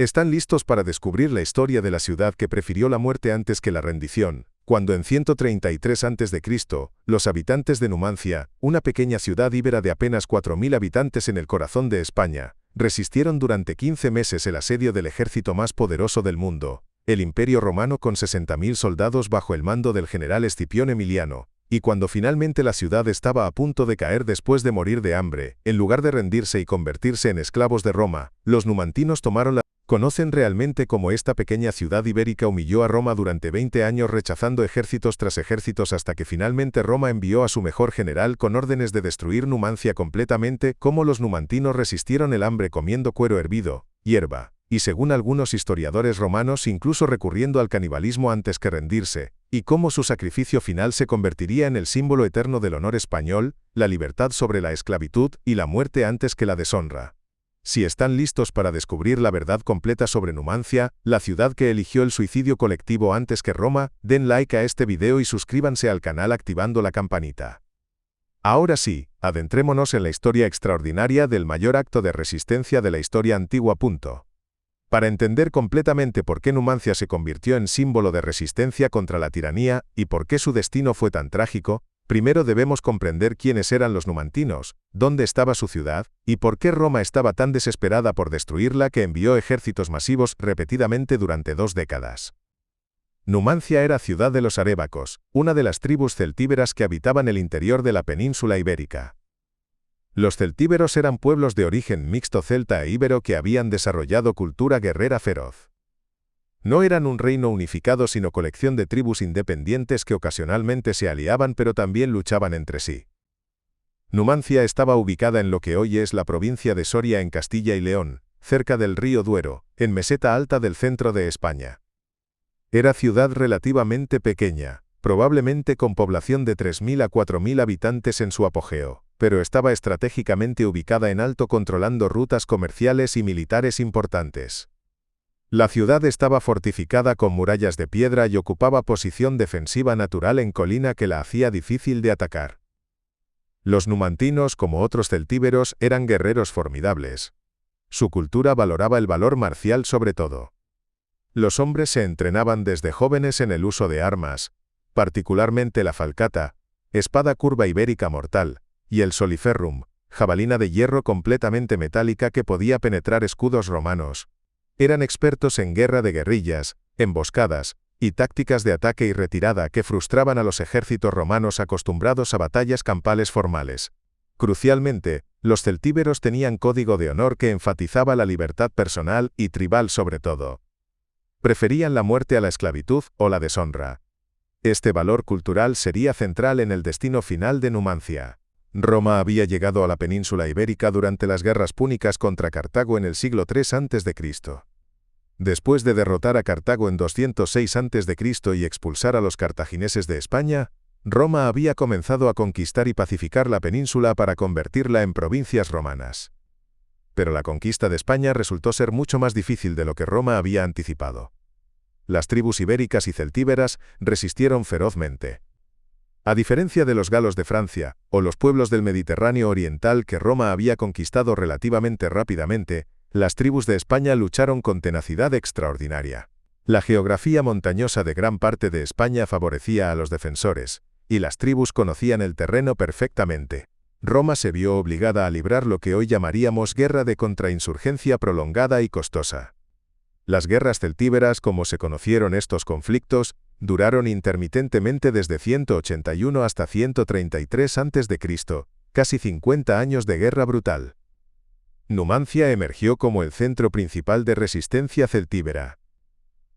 ¿Están listos para descubrir la historia de la ciudad que prefirió la muerte antes que la rendición? Cuando en 133 a.C., los habitantes de Numancia, una pequeña ciudad íbera de apenas 4.000 habitantes en el corazón de España, resistieron durante 15 meses el asedio del ejército más poderoso del mundo, el Imperio Romano, con 60.000 soldados bajo el mando del general Escipión Emiliano, y cuando finalmente la ciudad estaba a punto de caer después de morir de hambre, en lugar de rendirse y convertirse en esclavos de Roma, los numantinos tomaron la... ¿Conocen realmente cómo esta pequeña ciudad ibérica humilló a Roma durante 20 años rechazando ejércitos tras ejércitos hasta que finalmente Roma envió a su mejor general con órdenes de destruir Numancia completamente? ¿Cómo los numantinos resistieron el hambre comiendo cuero hervido, hierba, y según algunos historiadores romanos incluso recurriendo al canibalismo antes que rendirse, y cómo su sacrificio final se convertiría en el símbolo eterno del honor español, la libertad sobre la esclavitud y la muerte antes que la deshonra? Si están listos para descubrir la verdad completa sobre Numancia, la ciudad que eligió el suicidio colectivo antes que Roma, den like a este video y suscríbanse al canal activando la campanita. Ahora sí, adentrémonos en la historia extraordinaria del mayor acto de resistencia de la historia antigua. Para entender completamente por qué Numancia se convirtió en símbolo de resistencia contra la tiranía y por qué su destino fue tan trágico, primero debemos comprender quiénes eran los numantinos, dónde estaba su ciudad, y por qué Roma estaba tan desesperada por destruirla que envió ejércitos masivos repetidamente durante 2 décadas. Numancia era ciudad de los arébacos, una de las tribus celtíberas que habitaban el interior de la península ibérica. Los celtíberos eran pueblos de origen mixto celta e íbero que habían desarrollado cultura guerrera feroz. No eran un reino unificado sino colección de tribus independientes que ocasionalmente se aliaban pero también luchaban entre sí. Numancia estaba ubicada en lo que hoy es la provincia de Soria en Castilla y León, cerca del río Duero, en meseta alta del centro de España. Era ciudad relativamente pequeña, probablemente con población de 3.000 a 4.000 habitantes en su apogeo, pero estaba estratégicamente ubicada en alto controlando rutas comerciales y militares importantes. La ciudad estaba fortificada con murallas de piedra y ocupaba posición defensiva natural en colina que la hacía difícil de atacar. Los numantinos, como otros celtíberos, eran guerreros formidables. Su cultura valoraba el valor marcial sobre todo. Los hombres se entrenaban desde jóvenes en el uso de armas, particularmente la falcata, espada curva ibérica mortal, y el soliferrum, jabalina de hierro completamente metálica que podía penetrar escudos romanos. Eran expertos en guerra de guerrillas, emboscadas, y tácticas de ataque y retirada que frustraban a los ejércitos romanos acostumbrados a batallas campales formales. Crucialmente, los celtíberos tenían código de honor que enfatizaba la libertad personal y tribal sobre todo. Preferían la muerte a la esclavitud o la deshonra. Este valor cultural sería central en el destino final de Numancia. Roma había llegado a la península ibérica durante las guerras púnicas contra Cartago en el siglo III a.C. Después de derrotar a Cartago en 206 a.C. y expulsar a los cartagineses de España, Roma había comenzado a conquistar y pacificar la península para convertirla en provincias romanas. Pero la conquista de España resultó ser mucho más difícil de lo que Roma había anticipado. Las tribus ibéricas y celtíberas resistieron ferozmente. A diferencia de los galos de Francia, o los pueblos del Mediterráneo oriental que Roma había conquistado relativamente rápidamente, las tribus de España lucharon con tenacidad extraordinaria. La geografía montañosa de gran parte de España favorecía a los defensores, y las tribus conocían el terreno perfectamente. Roma se vio obligada a librar lo que hoy llamaríamos guerra de contrainsurgencia prolongada y costosa. Las guerras celtíberas, como se conocieron estos conflictos, duraron intermitentemente desde 181 hasta 133 a.C., casi 50 años de guerra brutal. Numancia emergió como el centro principal de resistencia celtíbera.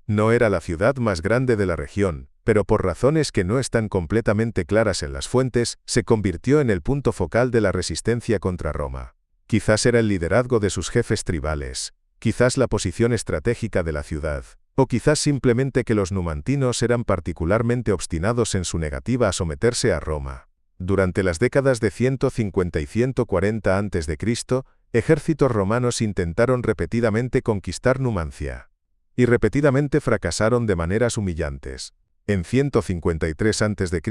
No era la ciudad más grande de la región, pero por razones que no están completamente claras en las fuentes, se convirtió en el punto focal de la resistencia contra Roma. Quizás era el liderazgo de sus jefes tribales, quizás la posición estratégica de la ciudad, o quizás simplemente que los numantinos eran particularmente obstinados en su negativa a someterse a Roma. Durante las décadas de 150 y 140 a.C., ejércitos romanos intentaron repetidamente conquistar Numancia. Y repetidamente fracasaron de maneras humillantes. En 153 a.C.,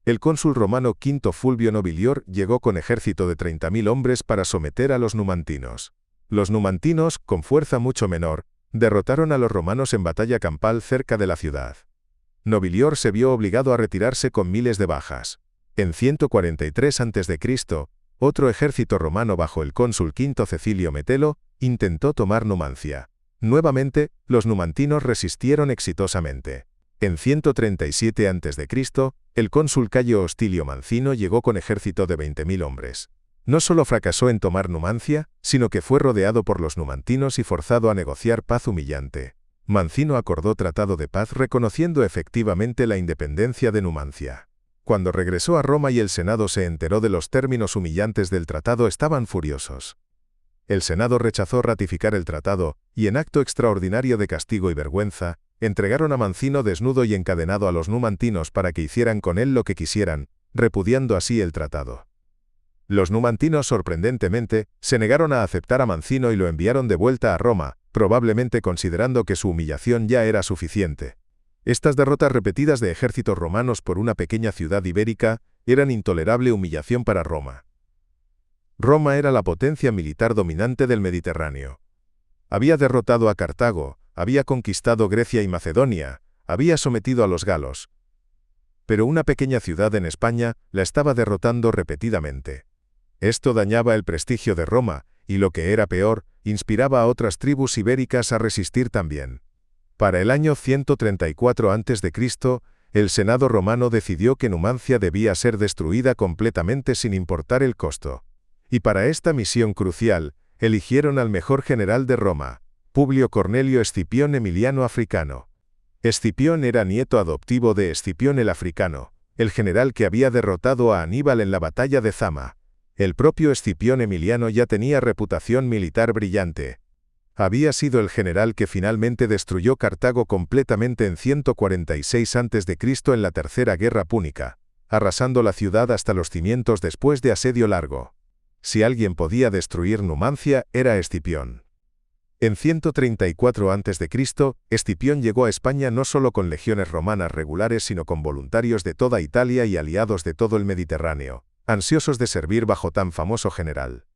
el cónsul romano Quinto Fulvio Nobilior llegó con ejército de 30.000 hombres para someter a los numantinos. Los numantinos, con fuerza mucho menor, Derrotaron a los romanos en batalla campal cerca de la ciudad. Nobilior se vio obligado a retirarse con miles de bajas. En 143 a.C., otro ejército romano bajo el cónsul Quinto Cecilio Metelo intentó tomar Numancia. Nuevamente, los numantinos resistieron exitosamente. En 137 a.C., el cónsul Cayo Hostilio Mancino llegó con ejército de 20.000 hombres. No solo fracasó en tomar Numancia, sino que fue rodeado por los numantinos y forzado a negociar paz humillante. Mancino acordó tratado de paz reconociendo efectivamente la independencia de Numancia. Cuando regresó a Roma y el Senado se enteró de los términos humillantes del tratado, estaban furiosos. El Senado rechazó ratificar el tratado, y en acto extraordinario de castigo y vergüenza, entregaron a Mancino desnudo y encadenado a los numantinos para que hicieran con él lo que quisieran, repudiando así el tratado. Los numantinos, sorprendentemente, se negaron a aceptar a Mancino y lo enviaron de vuelta a Roma, probablemente considerando que su humillación ya era suficiente. Estas derrotas repetidas de ejércitos romanos por una pequeña ciudad ibérica eran intolerable humillación para Roma. Roma era la potencia militar dominante del Mediterráneo. Había derrotado a Cartago, había conquistado Grecia y Macedonia, había sometido a los galos. Pero una pequeña ciudad en España la estaba derrotando repetidamente. Esto dañaba el prestigio de Roma, y lo que era peor, inspiraba a otras tribus ibéricas a resistir también. Para el año 134 a.C., el Senado romano decidió que Numancia debía ser destruida completamente sin importar el costo. Y para esta misión crucial, eligieron al mejor general de Roma, Publio Cornelio Escipión Emiliano Africano. Escipión era nieto adoptivo de Escipión el Africano, el general que había derrotado a Aníbal en la batalla de Zama. El propio Escipión Emiliano ya tenía reputación militar brillante. Había sido el general que finalmente destruyó Cartago completamente en 146 a.C. en la Tercera Guerra Púnica, arrasando la ciudad hasta los cimientos después de asedio largo. Si alguien podía destruir Numancia, era Escipión. En 134 a.C., Escipión llegó a España no solo con legiones romanas regulares sino con voluntarios de toda Italia y aliados de todo el Mediterráneo, ansiosos de servir bajo tan famoso general.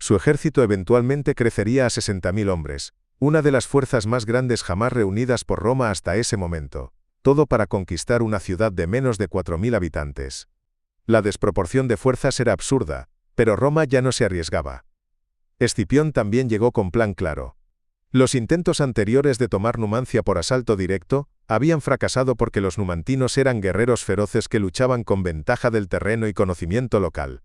Su ejército eventualmente crecería a 60.000 hombres, una de las fuerzas más grandes jamás reunidas por Roma hasta ese momento, todo para conquistar una ciudad de menos de 4.000 habitantes. La desproporción de fuerzas era absurda, pero Roma ya no se arriesgaba. Escipión también llegó con plan claro. Los intentos anteriores de tomar Numancia por asalto directo habían fracasado porque los numantinos eran guerreros feroces que luchaban con ventaja del terreno y conocimiento local.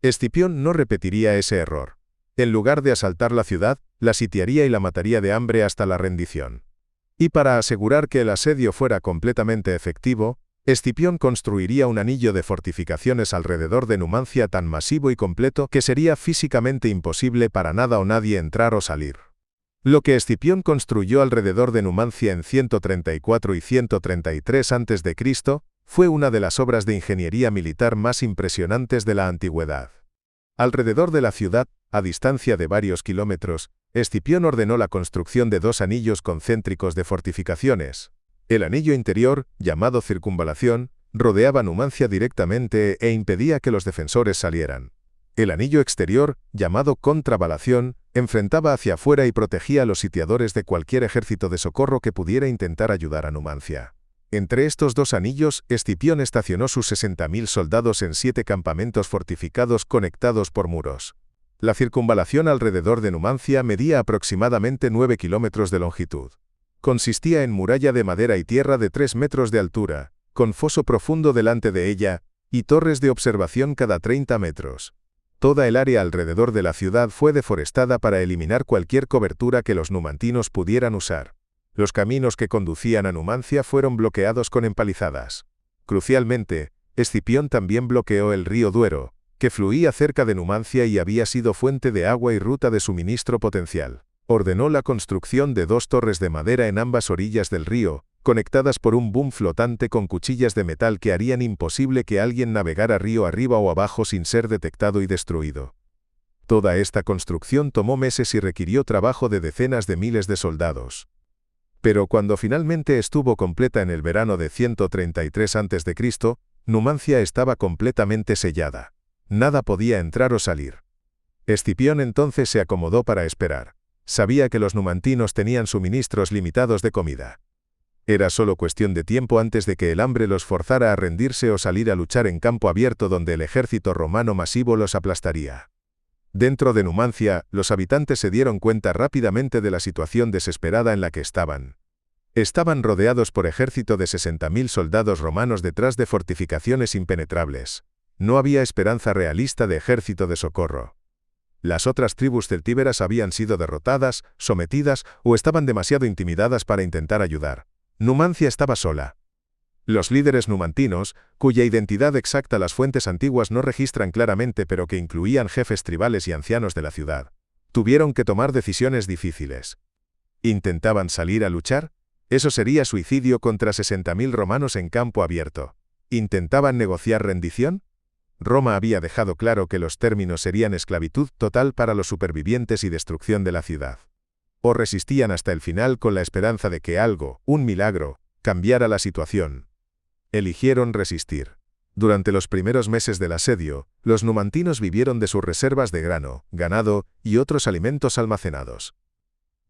Escipión no repetiría ese error. En lugar de asaltar la ciudad, la sitiaría y la mataría de hambre hasta la rendición. Y para asegurar que el asedio fuera completamente efectivo, Escipión construiría un anillo de fortificaciones alrededor de Numancia tan masivo y completo que sería físicamente imposible para nada o nadie entrar o salir. Lo que Escipión construyó alrededor de Numancia en 134 y 133 a.C. fue una de las obras de ingeniería militar más impresionantes de la antigüedad. Alrededor de la ciudad, a distancia de varios kilómetros, Escipión ordenó la construcción de 2 anillos concéntricos de fortificaciones. El anillo interior, llamado circunvalación, rodeaba Numancia directamente e impedía que los defensores salieran. El anillo exterior, llamado contravalación, enfrentaba hacia afuera y protegía a los sitiadores de cualquier ejército de socorro que pudiera intentar ayudar a Numancia. Entre estos 2 anillos, Escipión estacionó sus 60.000 soldados en 7 campamentos fortificados conectados por muros. La circunvalación alrededor de Numancia medía aproximadamente 9 kilómetros de longitud. Consistía en muralla de madera y tierra de 3 metros de altura, con foso profundo delante de ella, y torres de observación cada 30 metros. Toda el área alrededor de la ciudad fue deforestada para eliminar cualquier cobertura que los numantinos pudieran usar. Los caminos que conducían a Numancia fueron bloqueados con empalizadas. Crucialmente, Escipión también bloqueó el río Duero, que fluía cerca de Numancia y había sido fuente de agua y ruta de suministro potencial. Ordenó la construcción de 2 torres de madera en ambas orillas del río, conectadas por un boom flotante con cuchillas de metal que harían imposible que alguien navegara río arriba o abajo sin ser detectado y destruido. Toda esta construcción tomó meses y requirió trabajo de decenas de miles de soldados. Pero cuando finalmente estuvo completa en el verano de 133 a.C., Numancia estaba completamente sellada. Nada podía entrar o salir. Escipión entonces se acomodó para esperar. Sabía que los numantinos tenían suministros limitados de comida. Era solo cuestión de tiempo antes de que el hambre los forzara a rendirse o salir a luchar en campo abierto donde el ejército romano masivo los aplastaría. Dentro de Numancia, los habitantes se dieron cuenta rápidamente de la situación desesperada en la que estaban. Estaban rodeados por ejército de 60.000 soldados romanos detrás de fortificaciones impenetrables. No había esperanza realista de ejército de socorro. Las otras tribus celtíberas habían sido derrotadas, sometidas o estaban demasiado intimidadas para intentar ayudar. Numancia estaba sola. Los líderes numantinos, cuya identidad exacta las fuentes antiguas no registran claramente pero que incluían jefes tribales y ancianos de la ciudad, tuvieron que tomar decisiones difíciles. ¿Intentaban salir a luchar? Eso sería suicidio contra 60.000 romanos en campo abierto. ¿Intentaban negociar rendición? Roma había dejado claro que los términos serían esclavitud total para los supervivientes y destrucción de la ciudad. O resistían hasta el final con la esperanza de que algo, un milagro, cambiara la situación. Eligieron resistir. Durante los primeros meses del asedio, los numantinos vivieron de sus reservas de grano, ganado y otros alimentos almacenados.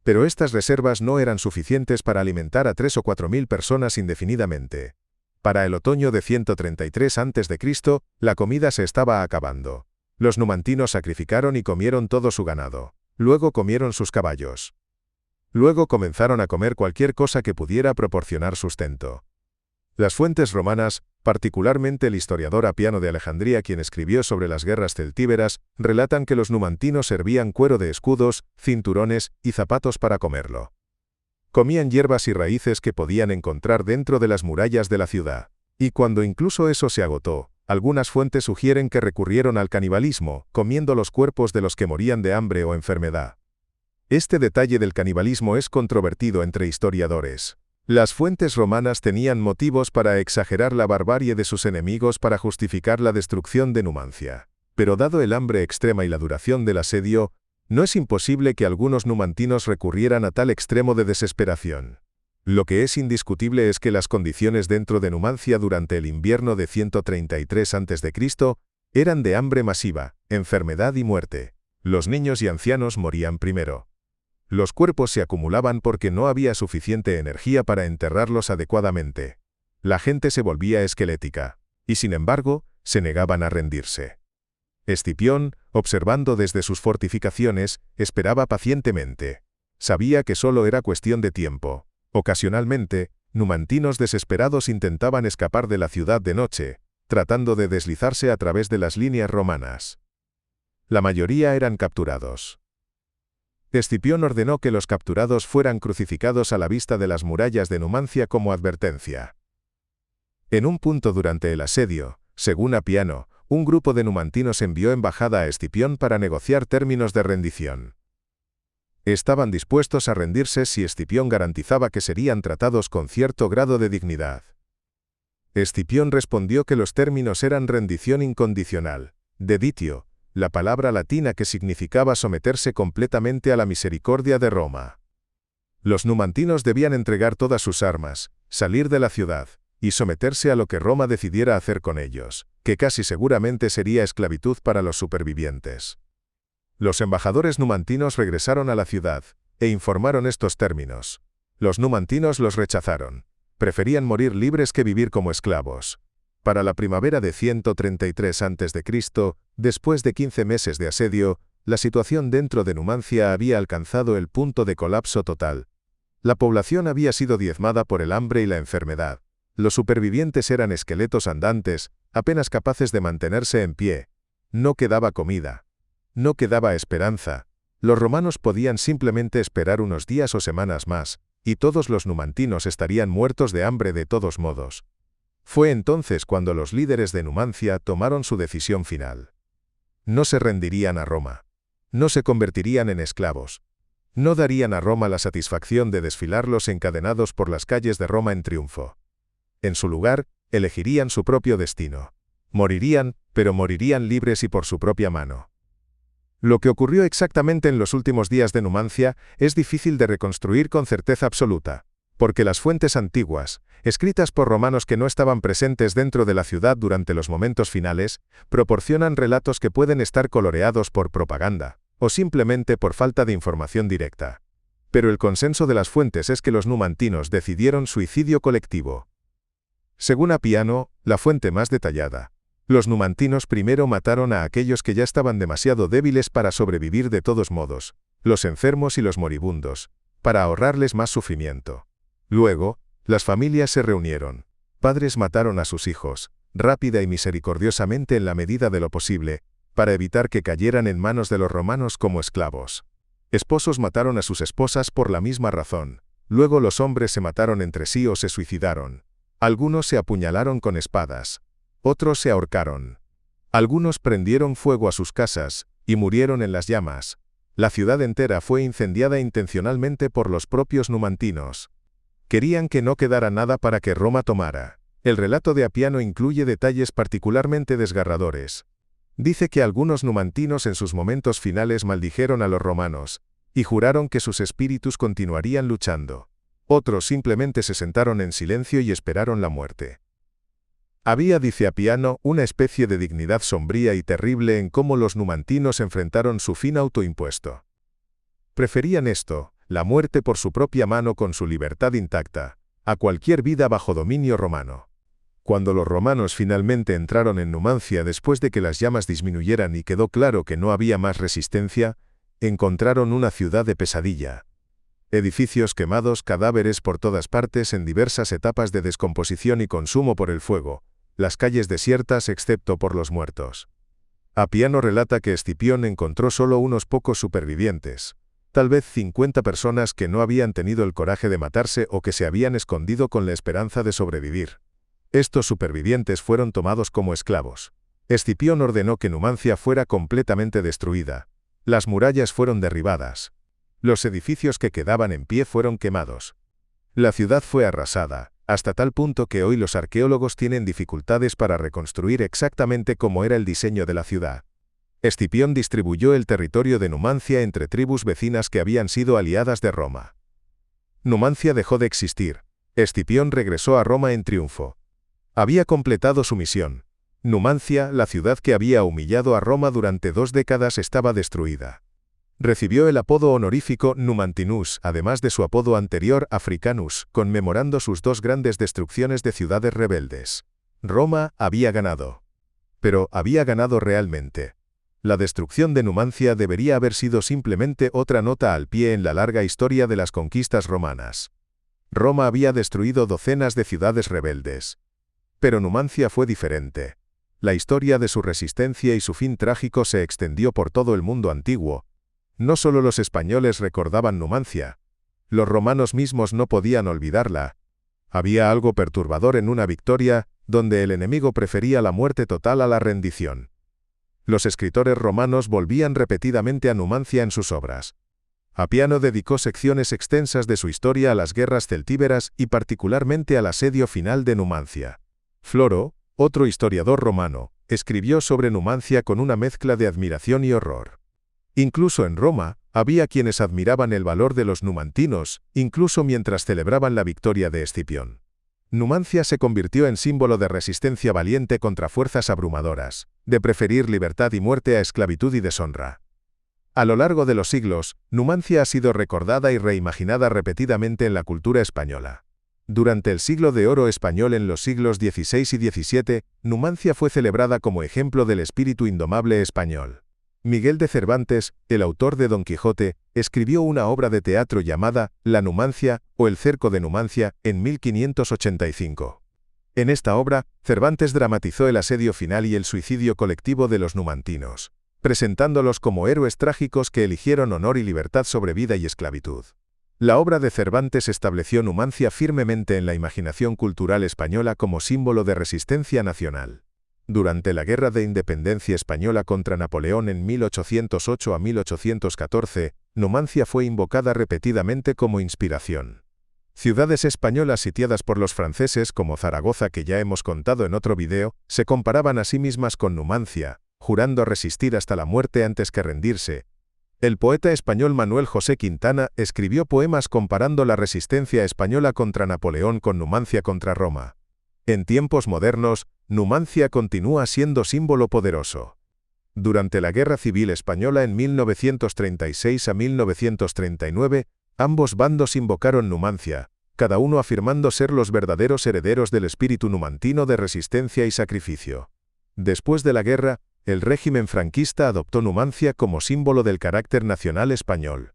Pero estas reservas no eran suficientes para alimentar a 3 o 4.000 personas indefinidamente. Para el otoño de 133 a.C., la comida se estaba acabando. Los numantinos sacrificaron y comieron todo su ganado. Luego comieron sus caballos. Luego comenzaron a comer cualquier cosa que pudiera proporcionar sustento. Las fuentes romanas, particularmente el historiador Apiano de Alejandría quien escribió sobre las guerras celtíberas, relatan que los numantinos servían cuero de escudos, cinturones y zapatos para comerlo. Comían hierbas y raíces que podían encontrar dentro de las murallas de la ciudad. Y cuando incluso eso se agotó, algunas fuentes sugieren que recurrieron al canibalismo, comiendo los cuerpos de los que morían de hambre o enfermedad. Este detalle del canibalismo es controvertido entre historiadores. Las fuentes romanas tenían motivos para exagerar la barbarie de sus enemigos para justificar la destrucción de Numancia. Pero dado el hambre extrema y la duración del asedio, no es imposible que algunos numantinos recurrieran a tal extremo de desesperación. Lo que es indiscutible es que las condiciones dentro de Numancia durante el invierno de 133 a.C. eran de hambre masiva, enfermedad y muerte. Los niños y ancianos morían primero. Los cuerpos se acumulaban porque no había suficiente energía para enterrarlos adecuadamente. La gente se volvía esquelética, y sin embargo, se negaban a rendirse. Escipión, observando desde sus fortificaciones, esperaba pacientemente. Sabía que solo era cuestión de tiempo. Ocasionalmente, numantinos desesperados intentaban escapar de la ciudad de noche, tratando de deslizarse a través de las líneas romanas. La mayoría eran capturados. Escipión ordenó que los capturados fueran crucificados a la vista de las murallas de Numancia como advertencia. En un punto durante el asedio, según Apiano, un grupo de numantinos envió embajada a Escipión para negociar términos de rendición. Estaban dispuestos a rendirse si Escipión garantizaba que serían tratados con cierto grado de dignidad. Escipión respondió que los términos eran rendición incondicional, deditio, la palabra latina que significaba someterse completamente a la misericordia de Roma. Los numantinos debían entregar todas sus armas, salir de la ciudad, y someterse a lo que Roma decidiera hacer con ellos, que casi seguramente sería esclavitud para los supervivientes. Los embajadores numantinos regresaron a la ciudad, e informaron estos términos. Los numantinos los rechazaron. Preferían morir libres que vivir como esclavos. Para la primavera de 133 a.C., después de 15 meses de asedio, la situación dentro de Numancia había alcanzado el punto de colapso total. La población había sido diezmada por el hambre y la enfermedad. Los supervivientes eran esqueletos andantes, apenas capaces de mantenerse en pie. No quedaba comida. No quedaba esperanza. Los romanos podían simplemente esperar unos días o semanas más, y todos los numantinos estarían muertos de hambre de todos modos. Fue entonces cuando los líderes de Numancia tomaron su decisión final. No se rendirían a Roma. No se convertirían en esclavos. No darían a Roma la satisfacción de desfilarlos encadenados por las calles de Roma en triunfo. En su lugar, elegirían su propio destino. Morirían, pero morirían libres y por su propia mano. Lo que ocurrió exactamente en los últimos días de Numancia es difícil de reconstruir con certeza absoluta, porque las fuentes antiguas, escritas por romanos que no estaban presentes dentro de la ciudad durante los momentos finales, proporcionan relatos que pueden estar coloreados por propaganda. o simplemente por falta de información directa. Pero el consenso de las fuentes es que los numantinos decidieron suicidio colectivo. Según Apiano, la fuente más detallada, los numantinos primero mataron a aquellos que ya estaban demasiado débiles para sobrevivir de todos modos, los enfermos y los moribundos, para ahorrarles más sufrimiento. Luego, las familias se reunieron. Padres mataron a sus hijos, rápida y misericordiosamente en la medida de lo posible, para evitar que cayeran en manos de los romanos como esclavos. Esposos mataron a sus esposas por la misma razón. Luego los hombres se mataron entre sí o se suicidaron. Algunos se apuñalaron con espadas. Otros se ahorcaron. Algunos prendieron fuego a sus casas, y murieron en las llamas. La ciudad entera fue incendiada intencionalmente por los propios numantinos. Querían que no quedara nada para que Roma tomara. El relato de Apiano incluye detalles particularmente desgarradores. Dice que algunos numantinos en sus momentos finales maldijeron a los romanos, y juraron que sus espíritus continuarían luchando. Otros simplemente se sentaron en silencio y esperaron la muerte. Había, dice Apiano, una especie de dignidad sombría y terrible en cómo los numantinos enfrentaron su fin autoimpuesto. Preferían esto, la muerte por su propia mano con su libertad intacta, a cualquier vida bajo dominio romano. Cuando los romanos finalmente entraron en Numancia después de que las llamas disminuyeran y quedó claro que no había más resistencia, encontraron una ciudad de pesadilla. Edificios quemados, cadáveres por todas partes en diversas etapas de descomposición y consumo por el fuego, las calles desiertas excepto por los muertos. Apiano relata que Escipión encontró solo unos pocos supervivientes, tal vez 50 personas que no habían tenido el coraje de matarse o que se habían escondido con la esperanza de sobrevivir. Estos supervivientes fueron tomados como esclavos. Escipión ordenó que Numancia fuera completamente destruida. Las murallas fueron derribadas. Los edificios que quedaban en pie fueron quemados. La ciudad fue arrasada, hasta tal punto que hoy los arqueólogos tienen dificultades para reconstruir exactamente cómo era el diseño de la ciudad. Escipión distribuyó el territorio de Numancia entre tribus vecinas que habían sido aliadas de Roma. Numancia dejó de existir. Escipión regresó a Roma en triunfo. Había completado su misión. Numancia, la ciudad que había humillado a Roma durante 2 décadas, estaba destruida. Recibió el apodo honorífico Numantinus, además de su apodo anterior Africanus, conmemorando sus 2 grandes destrucciones de ciudades rebeldes. Roma había ganado. Pero ¿había ganado realmente? La destrucción de Numancia debería haber sido simplemente otra nota al pie en la larga historia de las conquistas romanas. Roma había destruido docenas de ciudades rebeldes. Pero Numancia fue diferente. La historia de su resistencia y su fin trágico se extendió por todo el mundo antiguo. No solo los españoles recordaban Numancia. Los romanos mismos no podían olvidarla. Había algo perturbador en una victoria, donde el enemigo prefería la muerte total a la rendición. Los escritores romanos volvían repetidamente a Numancia en sus obras. Apiano dedicó secciones extensas de su historia a las guerras celtíberas y particularmente al asedio final de Numancia. Floro, otro historiador romano, escribió sobre Numancia con una mezcla de admiración y horror. Incluso en Roma, había quienes admiraban el valor de los numantinos, incluso mientras celebraban la victoria de Escipión. Numancia se convirtió en símbolo de resistencia valiente contra fuerzas abrumadoras, de preferir libertad y muerte a esclavitud y deshonra. A lo largo de los siglos, Numancia ha sido recordada y reimaginada repetidamente en la cultura española. Durante el siglo de oro español en los siglos XVI y XVII, Numancia fue celebrada como ejemplo del espíritu indomable español. Miguel de Cervantes, el autor de Don Quijote, escribió una obra de teatro llamada La Numancia, o El cerco de Numancia, en 1585. En esta obra, Cervantes dramatizó el asedio final y el suicidio colectivo de los numantinos, presentándolos como héroes trágicos que eligieron honor y libertad sobre vida y esclavitud. La obra de Cervantes estableció Numancia firmemente en la imaginación cultural española como símbolo de resistencia nacional. Durante la Guerra de Independencia Española contra Napoleón en 1808 a 1814, Numancia fue invocada repetidamente como inspiración. Ciudades españolas sitiadas por los franceses como Zaragoza, que ya hemos contado en otro video, se comparaban a sí mismas con Numancia, jurando resistir hasta la muerte antes que rendirse. El poeta español Manuel José Quintana escribió poemas comparando la resistencia española contra Napoleón con Numancia contra Roma. En tiempos modernos, Numancia continúa siendo símbolo poderoso. Durante la Guerra Civil Española en 1936 a 1939, ambos bandos invocaron Numancia, cada uno afirmando ser los verdaderos herederos del espíritu numantino de resistencia y sacrificio. Después de la guerra, el régimen franquista adoptó Numancia como símbolo del carácter nacional español.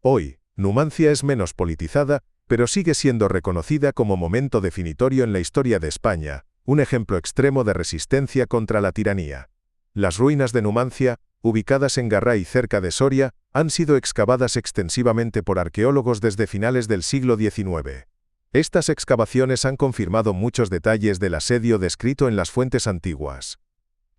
Hoy, Numancia es menos politizada, pero sigue siendo reconocida como momento definitorio en la historia de España, un ejemplo extremo de resistencia contra la tiranía. Las ruinas de Numancia, ubicadas en Garray cerca de Soria, han sido excavadas extensivamente por arqueólogos desde finales del siglo XIX. Estas excavaciones han confirmado muchos detalles del asedio descrito en las fuentes antiguas.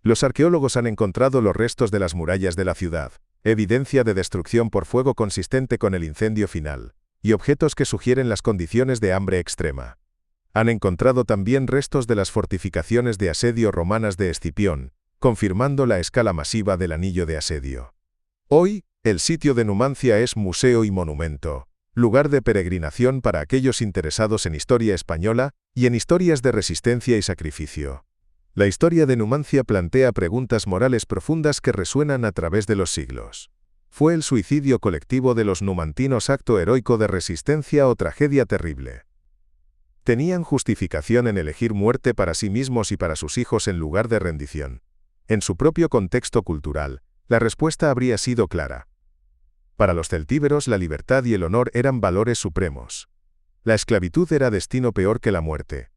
Los arqueólogos han encontrado los restos de las murallas de la ciudad, evidencia de destrucción por fuego consistente con el incendio final, y objetos que sugieren las condiciones de hambre extrema. Han encontrado también restos de las fortificaciones de asedio romanas de Escipión, confirmando la escala masiva del anillo de asedio. Hoy, el sitio de Numancia es museo y monumento, lugar de peregrinación para aquellos interesados en historia española y en historias de resistencia y sacrificio. La historia de Numancia plantea preguntas morales profundas que resuenan a través de los siglos. ¿Fue el suicidio colectivo de los numantinos acto heroico de resistencia o tragedia terrible? ¿Tenían justificación en elegir muerte para sí mismos y para sus hijos en lugar de rendición? En su propio contexto cultural, la respuesta habría sido clara. Para los celtíberos la libertad y el honor eran valores supremos. La esclavitud era destino peor que la muerte.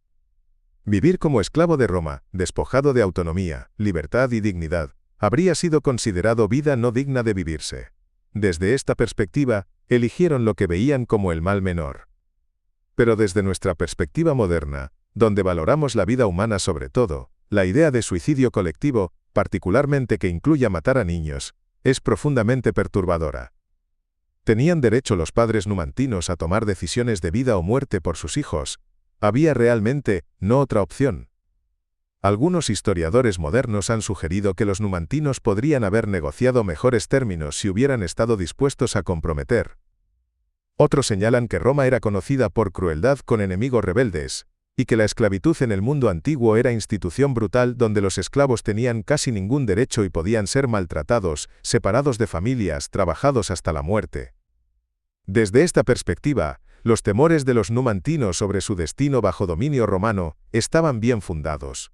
Vivir como esclavo de Roma, despojado de autonomía, libertad y dignidad, habría sido considerado vida no digna de vivirse. Desde esta perspectiva, eligieron lo que veían como el mal menor. Pero desde nuestra perspectiva moderna, donde valoramos la vida humana sobre todo, la idea de suicidio colectivo, particularmente que incluya matar a niños, es profundamente perturbadora. ¿Tenían derecho los padres numantinos a tomar decisiones de vida o muerte por sus hijos? ¿Había realmente no otra opción? Algunos historiadores modernos han sugerido que los numantinos podrían haber negociado mejores términos si hubieran estado dispuestos a comprometer. Otros señalan que Roma era conocida por crueldad con enemigos rebeldes, y que la esclavitud en el mundo antiguo era institución brutal donde los esclavos tenían casi ningún derecho y podían ser maltratados, separados de familias, trabajados hasta la muerte. Desde esta perspectiva, los temores de los numantinos sobre su destino bajo dominio romano estaban bien fundados.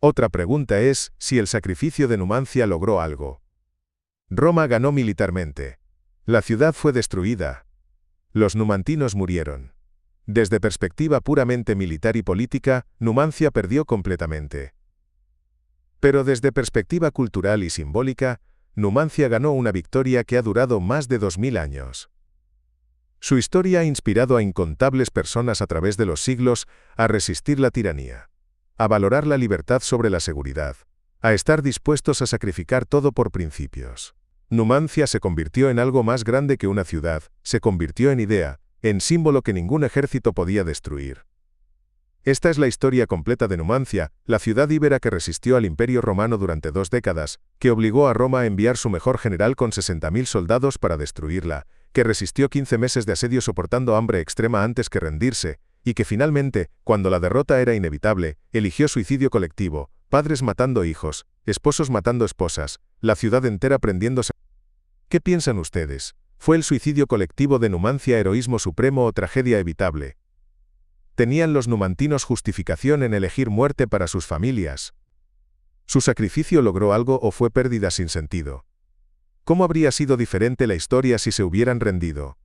Otra pregunta es si el sacrificio de Numancia logró algo. Roma ganó militarmente. La ciudad fue destruida. Los numantinos murieron. Desde perspectiva puramente militar y política, Numancia perdió completamente. Pero desde perspectiva cultural y simbólica, Numancia ganó una victoria que ha durado más de 2000 años. Su historia ha inspirado a incontables personas a través de los siglos a resistir la tiranía, a valorar la libertad sobre la seguridad, a estar dispuestos a sacrificar todo por principios. Numancia se convirtió en algo más grande que una ciudad, se convirtió en idea, en símbolo que ningún ejército podía destruir. Esta es la historia completa de Numancia, la ciudad íbera que resistió al Imperio Romano durante 2 décadas, que obligó a Roma a enviar su mejor general con 60.000 soldados para destruirla, que resistió 15 meses de asedio soportando hambre extrema antes que rendirse, y que finalmente, cuando la derrota era inevitable, eligió suicidio colectivo, padres matando hijos, esposos matando esposas, la ciudad entera prendiéndose. ¿Qué piensan ustedes? ¿Fue el suicidio colectivo de Numancia heroísmo supremo o tragedia evitable? ¿Tenían los numantinos justificación en elegir muerte para sus familias? ¿Su sacrificio logró algo o fue pérdida sin sentido? ¿Cómo habría sido diferente la historia si se hubieran rendido?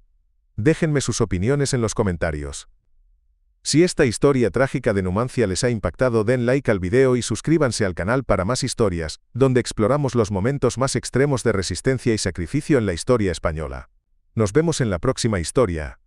Déjenme sus opiniones en los comentarios. Si esta historia trágica de Numancia les ha impactado, den like al video y suscríbanse al canal para más historias, donde exploramos los momentos más extremos de resistencia y sacrificio en la historia española. Nos vemos en la próxima historia.